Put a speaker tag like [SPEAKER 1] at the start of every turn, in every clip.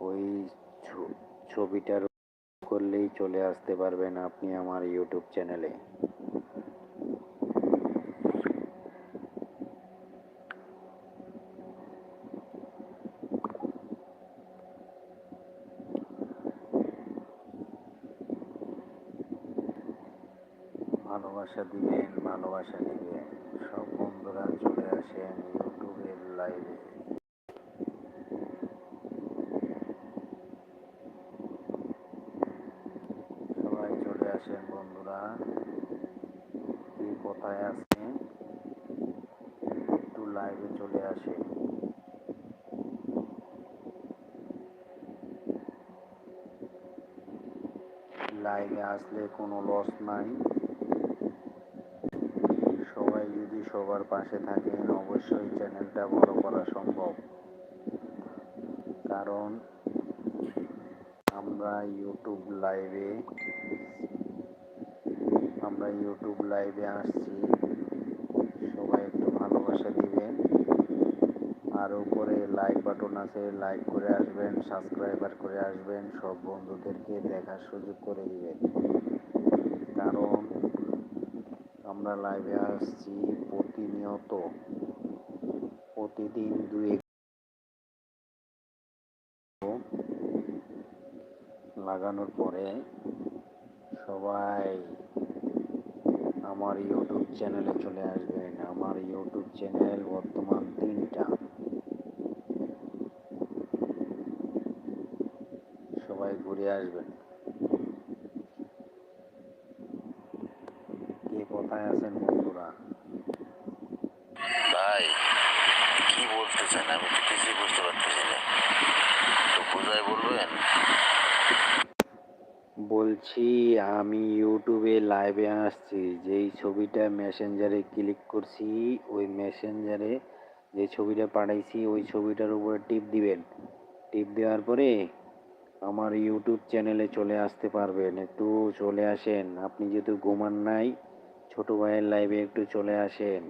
[SPEAKER 1] ওই ছবিটার করলেই চলে আসতে পারবেন আপনি আমার ইউটিউব চ্যানেলে। ভালোবাসা দিবেন, ভালোবাসা দিবেন। সব বন্ধুরা চলে আসেন ইউটিউবের লাইভে। সবাই চলে আসেন বন্ধুরা। কে কোথায় আছে একটু লাইভে চলে আসেন। লাইভে আসলে কোনো লস নাই। সবাই যদি সবার পাশে থাকেন অবশ্যই চ্যানেলটা বড় করা সম্ভব। কারণ আমরা ইউটিউব লাইভে আসছি, সবাই একটু ভালোবাসা দিবেন। আর উপরে লাইক বাটন আছে, লাইক করে আসবেন, সাবস্ক্রাইবার করে আসবেন, সব বন্ধুদেরকে দেখার সুযোগ করে দিবেন। কারণ আমরা লাইভে আসছি প্রতিনিয়ত, প্রতিদিন দুই লাগানোর পরে সবাই আমার ইউটিউব চ্যানেলে চলে আসবেন। আমার ইউটিউব চ্যানেল বর্তমান 3টা। সবাই ঘুরে আসবেন। কে কোথায় আছেন বন্ধুরা?
[SPEAKER 2] ভাই কি বলতে চান? আমি তো কিছুই বুঝতে পারতেছি না, তো বোঝাই বলবেন।
[SPEAKER 1] বলছি আমি ইউটিউবে লাইভে আসছি, যেই ছবিটা মেসেঞ্জারে ক্লিক করছি, ওই মেসেঞ্জারে যে ছবিটা পাঠাইছি ওই ছবিটার উপরে টিপ দিবেন। টিপ দেওয়ার পরে আমার ইউটিউব চ্যানেলে চলে আসতে পারবেন। একটু চলে আসেন, আপনি যেহেতু ঘুমান নাই, ছোট ভাইয়ের লাইভে একটু চলে আসেন।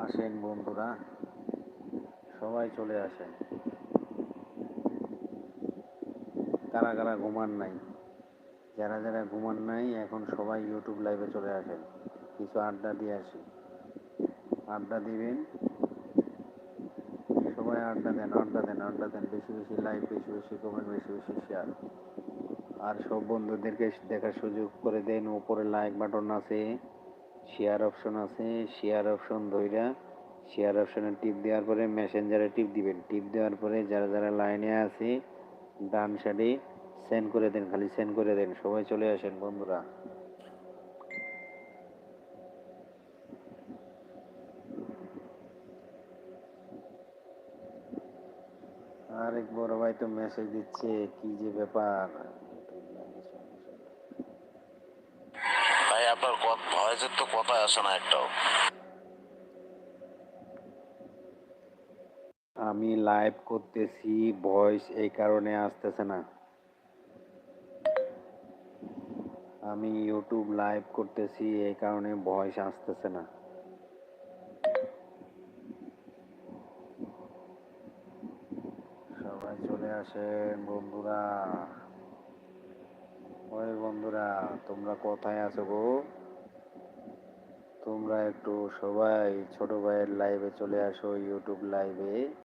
[SPEAKER 1] আসেন বন্ধুরা, সবাই চলে আসেন। কারা কারা ঘুমান নাই, যারা যারা ঘুমান নাই এখন সবাই ইউটিউব লাইভে চলে আসেন। কিছু আড্ডা দিয়ে আসি, আড্ডা দিবেন। সবাই আড্ডা দেন, আড্ডা দেন, আড্ডা দেন। বেশি বেশি লাইক, বেশি বেশি কমেন্ট, বেশি বেশি শেয়ার। আর সব বন্ধুদেরকে দেখার সুযোগ করে দেন। উপরে লাইক বাটন আছে, শেয়ার অপশন আছে, শেয়ার অপশন ধইরা শেয়ার অপশনে টিপ দেওয়ার পরে মেসেঞ্জারে টিপ দিবেন। টিপ দেওয়ার পরে যারা যারা লাইনে আছে ডান সাইডে সেন্ড করে দেন, খালি সেন্ড করে দেন। সবাই চলে আসেন বন্ধুরা। আরেক বড় ভাই তো মেসেজ দিচ্ছে, কি যে ব্যাপার।
[SPEAKER 2] ভাই আপনার ভয়েসের তো কথাই আসে না একটাও।
[SPEAKER 1] আমি লাইভ করতেছি, ভয়েস এই কারণে আসতেছে না। আমি ইউটিউব লাইভ করতেছি, এই কারণে ভয়েস আসতেছে না। সবাই চলে আসেন বন্ধুরা। ওই বন্ধুরা, তোমরা কোথায় আছো গো? তোমরা একটু সবাই ছোট ভাইয়ের লাইভে চলে আসো, ইউটিউব লাইভে।